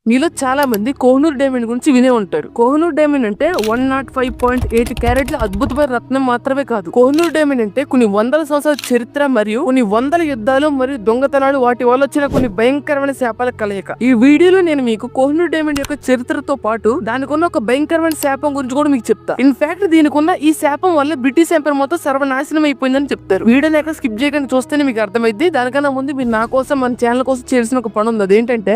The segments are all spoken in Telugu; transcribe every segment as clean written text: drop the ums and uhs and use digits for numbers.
మీలో చాలా మంది కోహినూర్ డైమండ్ గురించి వినే ఉంటారు. కోహినూర్ డైమండ్ అంటే 105.8 క్యారెట్ల అద్భుతమైన రత్నం మాత్రమే కాదు. కోహినూర్ డైమండ్ అంటే కొన్ని వందల సంవత్సరాల చరిత్ర మరియు కొన్ని వందల యుద్ధాలు మరియు దొంగతనాలు వాటి వల్ల వచ్చిన కొన్ని భయంకరమైన శాపాల కలయిక. ఈ వీడియోలో నేను మీకు కోహినూర్ డైమండ్ యొక్క చరిత్రతో పాటు దానికున్న ఒక భయంకరమైన శాపం గురించి కూడా మీకు చెప్తా. ఇన్ఫాక్ట్ దీనికున్న ఈ శాపం వల్ల బ్రిటిష్ ఎంపైర్ మొత్తం సర్వనాశనం అయిపోయిందని చెప్తారు. వీడియోని ఎక్కడ స్కిప్ చేయకుండా చూస్తేనే మీకు అర్థమైంది. దానికన్నా ముందు మీరు నా కోసం మన ఛానల్ కోసం చేయాల్సిన ఒక పని ఉంది. అదేంటంటే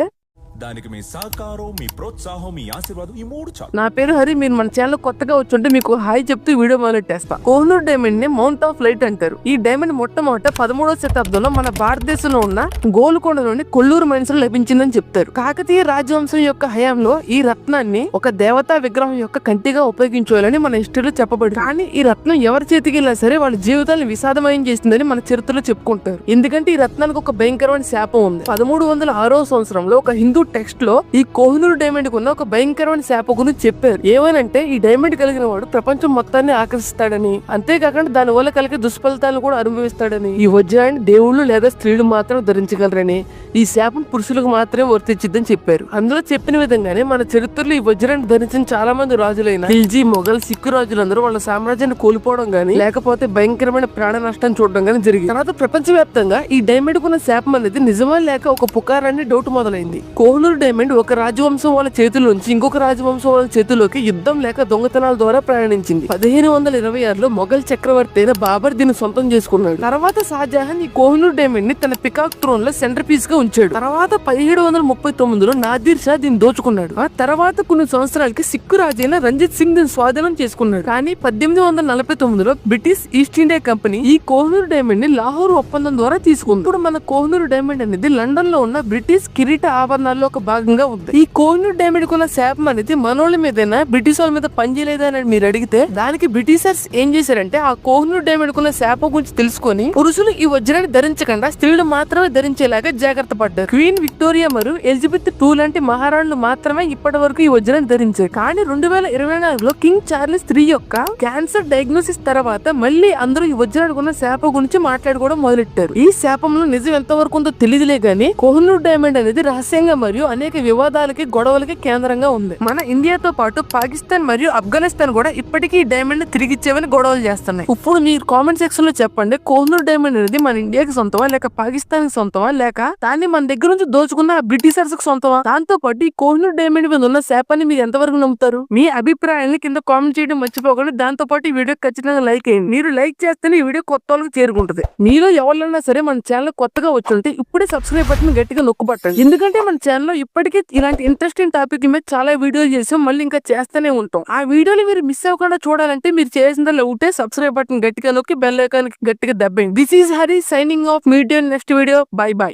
దానికి మీ సహకారం, మీ ప్రోత్సాహం, మీ ఆశీర్వాదం ఈ మూడు చాలు. నా పేరు హరి. మీరు మన ఛానల్ కొత్తగా వచ్చుంటే మీకు హాయ్ చెప్తూ వీడియో మొదలెట్టేస్తా. కోహినూర్ డైమండ్ ని మౌంట్ ఆఫ్ లైట్ అంటారు. ఈ డైమండ్ మొట్టమొదట 13వ శతాబ్దంలో మన భారతదేశంలో ఉన్న గోల్కొండలోని కొల్లూరు మైన్స్ లో లభించిందని చెప్తారు. కాకతీయ రాజవంశం యొక్క హయాంలో ఈ రత్నాన్ని ఒక దేవతా విగ్రహం యొక్క కంటిగా ఉపయోగించాలని మన హిస్టరీలో చెప్పబడింది. కానీ ఈ రత్నం ఎవరి చేతికి వెళ్ళినా సరే వాళ్ళ జీవితాన్ని విషాదమయం చేసిందని మన చరిత్రలో చెప్పుకుంటారు. ఎందుకంటే ఈ రత్నానికి ఒక భయంకరమైన శాపం ఉంది. 1306వ సంవత్సరంలో ఒక హిందూ టెక్స్ట్ లో ఈ కోహినూర్ డైమండ్ కున్న ఒక భయంకరమైన శాప గురించి చెప్పారు. ఏమనంటే ఈ డైమండ్ కలిగిన వాడు ప్రపంచం మొత్తాన్ని ఆకర్షిస్తాడని, అంతేకాకుండా దాని వల్ల కలిగే దుష్ఫలితాలను కూడా అనుభవిస్తాడని, ఈ వజ్రాన్ని దేవుళ్ళు లేదా స్త్రీలు మాత్రం ధరించగలరని, ఈ శాపం పురుషులకు మాత్రమే వర్తించిద్దని చెప్పారు. అందులో చెప్పిన విధంగానే మన చరిత్రలో ఈ వజ్రాన్ని ధరించిన చాలా మంది రాజులైన ఖిల్జీ, మొఘల్, సిక్కు రాజులందరూ వాళ్ళ సామ్రాజ్యాన్ని కోల్పోవడం గానీ లేకపోతే భయంకరమైన ప్రాణ నష్టాన్ని చూడడం గానీ జరిగింది. తర్వాత ప్రపంచవ్యాప్తంగా ఈ డైమండ్ కున్న శాపం అనేది నిజమా లేక ఒక పుకారాన్ని డౌట్ మొదలైంది. కోహినూర్ డైమండ్ ఒక రాజవంశం వాళ్ళ చేతుల్లోంచి ఇంకొక రాజవంశం వాళ్ళ చేతుల్లోకి యుద్ధం లేక దొంగతనాల ద్వారా ప్రయాణించింది. 1526లో మొఘల్ చక్రవర్తి అయిన బాబర్ దీన్ని సొంతం చేసుకున్నాడు. తర్వాత షాజహాన్ ఈ కోహినూర్ డైమండ్ ని తన పికాక్ థ్రోన్ లో సెంటర్ పీస్ గా ఉంచాడు. తర్వాత 1739లో నాదిర్ షా దీన్ని దోచుకున్నాడు. ఆ తర్వాత కొన్ని సంవత్సరాలకి సిక్కు రాజైన రంజిత్ సింగ్ దీన్ని స్వాధీనం చేసుకున్నాడు. కానీ 1849లో బ్రిటిష్ ఈస్ట్ ఇండియా కంపెనీ ఈ కోహినూర్ డైమండ్ ని లాహోర్ ఒప్పందం ద్వారా తీసుకుంది. ఇప్పుడు మన కోహినూర్ డైమండ్ అనేది లండన్ లో ఉన్న బ్రిటిష్ కిరీట ఆభరణాల్లో ఒక భాగంగా ఉంది. ఈ కోహినూర్ డైమండ్ కున్న శాపం అనేది మనోళ్ళ మీదైనా బ్రిటిష్ వాళ్ళ మీద పనిచేయలేదా అని మీరు అడిగితే దానికి బ్రిటిషర్స్ ఏం చేశారంటే ఆ కోహినూర్ డైమండ్ కున్న శాపం గురించి తెలుసుకొని పురుషులు ఈ వజ్రాన్ని ధరించకుండా స్త్రీలు మాత్రమే ధరించేలాగా జాగ్రత్త పడ్డారు. క్వీన్ విక్టోరియా మరియు ఎలిజబెత్ II లాంటి మహారాణులు మాత్రమే ఇప్పటి వరకు ఈ వజ్రాన్ని ధరించారు. కానీ 2024లో కింగ్ చార్లెస్ III యొక్క క్యాన్సర్ డయాగ్నోసిస్ తర్వాత మళ్ళీ అందరూ ఈ వజ్రాన్ని కున్న శాపం గురించి మాట్లాడుకోవడం మొదలెట్టారు. ఈ శాపంలో నిజం ఎంత వరకు ఉందో తెలియదులే గానీ కోహినూర్ డైమండ్ అనేది రహస్యంగా మరియు అనేక వివాదాలకి గొడవలకి కేంద్రంగా ఉంది. మన ఇండియాతో పాటు పాకిస్తాన్ మరియు ఆఫ్ఘనిస్తాన్ కూడా ఇప్పటికీ డైమండ్ తిరిగిచ్చేవని గొడవలు చేస్తున్నాయి. ఇప్పుడు మీరు కామెంట్ సెక్షన్ లో చెప్పండి, కోహినూర్ డైమండ్ అనేది మన ఇండియాకి సొంతమా లేక పాకిస్తాన్ కి సొంతమా లేక దాన్ని మన దగ్గర నుంచి దోచుకున్న బ్రిటిషర్స్ కి సొంతమా? దాంతో పాటు ఈ కోహినూర్ డైమండ్ మీద ఉన్న శాపాన్ని మీరు ఎంతవరకు నమ్ముతారు? మీ అభిప్రాయాన్ని కింద కామెంట్ చేయడం మర్చిపోకండి. దాంతో పాటు ఈ వీడియో ఖచ్చితంగా లైక్ చేయండి. మీరు లైక్ చేస్తేనే ఈ వీడియో కొత్త వాళ్ళకి చేరుకుంటుంది. మీలో ఎవరైనా సరే మన ఛానల్ కొత్తగా వచ్చుంటే ఇప్పుడే సబ్స్క్రైబ్ బటన్ గట్టిగా నొక్కుపట్టండి. ఎందుకంటే మన ఛానల్ ఇప్పటికీ ఇలాంటి ఇంట్రెస్టింగ్ టాపిక్ మీద చాలా వీడియోలు చేసాం, మళ్ళీ ఇంకా చేస్తూనే ఉంటాం. ఆ వీడియోని మీరు మిస్ అవ్వకుండా చూడాలంటే మీరు చేసిందల్లా ఒకటే సబ్స్క్రైబ్ బటన్ గట్టిగా నొక్కి బెల్ ఐకాన్ గట్టిగా దబ్బేయండి. This is Hari signing off. Meet you next video. Bye by.